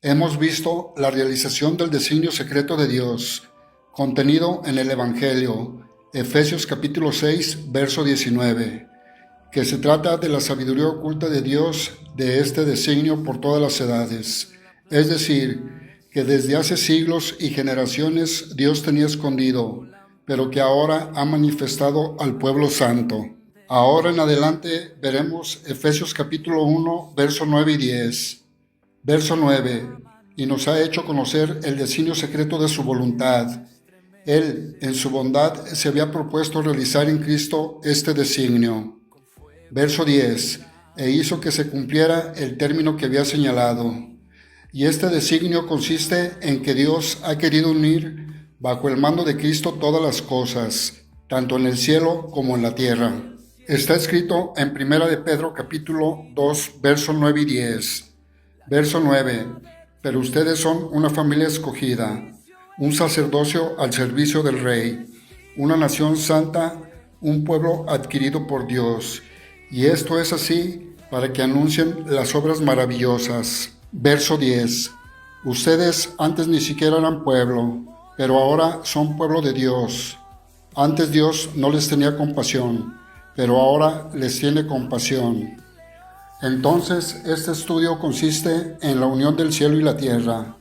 Hemos visto la realización del designio secreto de Dios, contenido en el Evangelio, Efesios capítulo 6, verso 19, que se trata de la sabiduría oculta de Dios de este designio por todas las edades, es decir, que desde hace siglos y generaciones Dios tenía escondido, pero que ahora ha manifestado al pueblo santo. Ahora en adelante veremos Efesios capítulo 1, verso 9 y 10. Verso 9. Y nos ha hecho conocer el designio secreto de su voluntad. Él, en su bondad, se había propuesto realizar en Cristo este designio. Verso 10. E hizo que se cumpliera el término que había señalado. Y este designio consiste en que Dios ha querido unir bajo el mando de Cristo todas las cosas, tanto en el cielo como en la tierra. Está escrito en 1 de Pedro capítulo 2, verso 9 y 10. Verso 9. Pero ustedes son una familia escogida, un sacerdocio al servicio del Rey, una nación santa, un pueblo adquirido por Dios. Y esto es así para que anuncien las obras maravillosas. Verso 10. Ustedes antes ni siquiera eran pueblo, pero ahora son pueblo de Dios. Antes Dios no les tenía compasión, pero ahora les tiene compasión. Entonces, este estudio consiste en la unión del cielo y la tierra.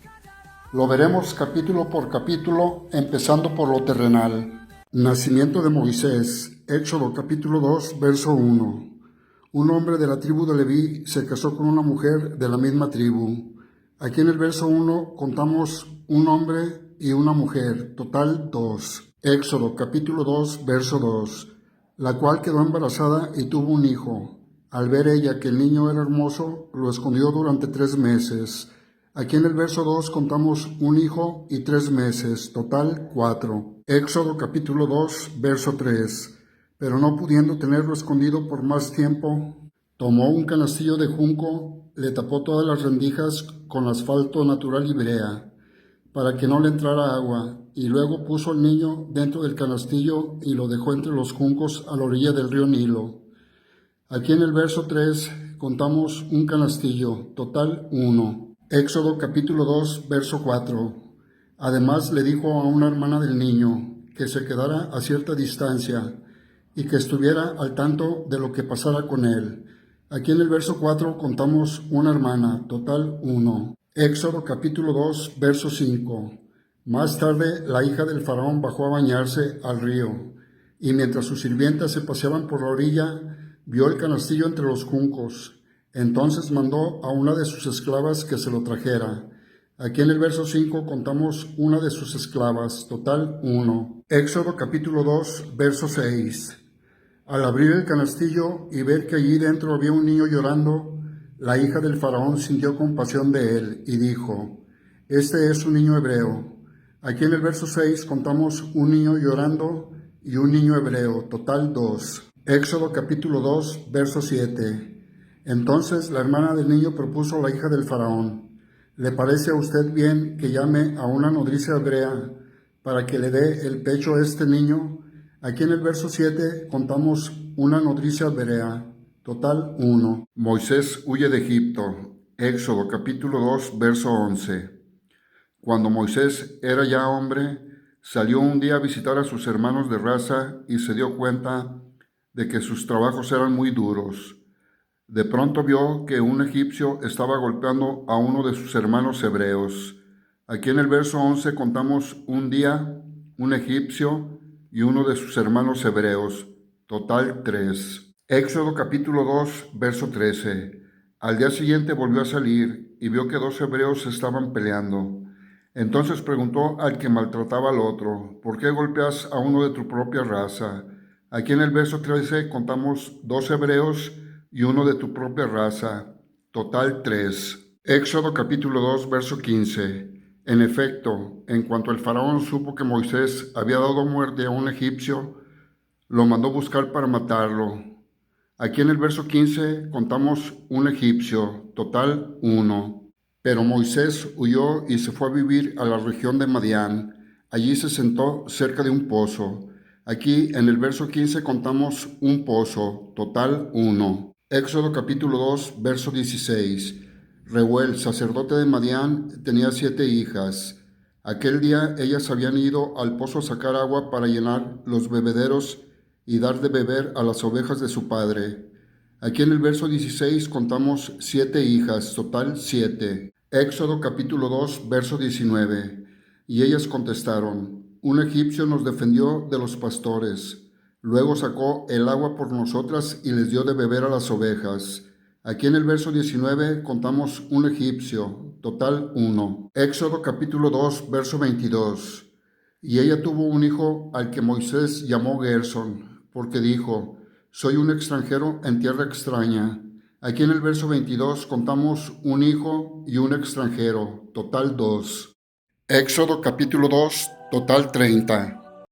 Lo veremos capítulo por capítulo, empezando por lo terrenal. Nacimiento de Moisés, Éxodo capítulo 2, verso 1. Un hombre de la tribu de Leví se casó con una mujer de la misma tribu. Aquí en el verso 1 contamos un hombre y una mujer, total 2. Éxodo capítulo 2, verso 2. La cual quedó embarazada y tuvo un hijo. Al ver ella que el niño era hermoso, lo escondió durante 3 meses. Aquí en el verso 2 contamos un hijo y 3 meses, total 4. Éxodo capítulo 2, verso 3. Pero no pudiendo tenerlo escondido por más tiempo, tomó un canastillo de junco, le tapó todas las rendijas con asfalto natural y brea, para que no le entrara agua, y luego puso al niño dentro del canastillo y lo dejó entre los juncos a la orilla del río Nilo. Aquí en el verso 3 contamos un canastillo, total 1. Éxodo capítulo 2, verso 4. Además le dijo a una hermana del niño que se quedara a cierta distancia y que estuviera al tanto de lo que pasara con él. Aquí en el verso 4 contamos una hermana, total 1. Éxodo capítulo 2, verso 5. Más tarde la hija del faraón bajó a bañarse al río, y mientras sus sirvientas se paseaban por la orilla, vio el canastillo entre los juncos. Entonces mandó a una de sus esclavas que se lo trajera. Aquí en el verso 5 contamos una de sus esclavas, total 1. Éxodo capítulo 2, verso 6. Al abrir el canastillo y ver que allí dentro había un niño llorando, la hija del faraón sintió compasión de él y dijo: Este es un niño hebreo. Aquí en el verso 6 contamos un niño llorando y un niño hebreo, total 2. Éxodo capítulo 2, verso 7. Entonces la hermana del niño propuso a la hija del faraón: ¿Le parece a usted bien que llame a una nodriza hebrea para que le dé el pecho a este niño? Aquí en el verso 7 contamos una nodriza hebrea, total 1. Moisés huye de Egipto. Éxodo capítulo 2, verso 11. Cuando Moisés era ya hombre, salió un día a visitar a sus hermanos de raza y se dio cuenta de que sus trabajos eran muy duros. De pronto vio que un egipcio estaba golpeando a uno de sus hermanos hebreos. Aquí en el verso 11 contamos un día, un egipcio y uno de sus hermanos hebreos, total 3. Éxodo capítulo 2, verso 13. Al día siguiente volvió a salir y vio que 2 hebreos estaban peleando. Entonces preguntó al que maltrataba al otro: ¿Por qué golpeas a uno de tu propia raza? Aquí en el verso 13 contamos 2 hebreos y uno de tu propia raza, total 3. Éxodo capítulo 2, verso 15. En efecto, en cuanto el faraón supo que Moisés había dado muerte a un egipcio, lo mandó buscar para matarlo. Aquí en el verso 15 contamos un egipcio, total 1. Pero Moisés huyó y se fue a vivir a la región de Madián. Allí se sentó cerca de un pozo. Aquí en el verso 15 contamos un pozo, total 1. Éxodo capítulo 2, verso 16. Reuel, sacerdote de Madián, tenía 7 hijas. Aquel día ellas habían ido al pozo a sacar agua para llenar los bebederos y dar de beber a las ovejas de su padre. Aquí en el verso 16 contamos 7 hijas, total 7. Éxodo capítulo 2, verso 19. Y ellas contestaron: un egipcio nos defendió de los pastores. Luego sacó el agua por nosotras y les dio de beber a las ovejas. Aquí en el verso 19 contamos un egipcio, total 1. Éxodo capítulo 2, verso 22. Y ella tuvo un hijo al que Moisés llamó Gersón, porque dijo: soy un extranjero en tierra extraña. Aquí en el verso 22 contamos un hijo y un extranjero, total 2. Éxodo capítulo 2, total 30.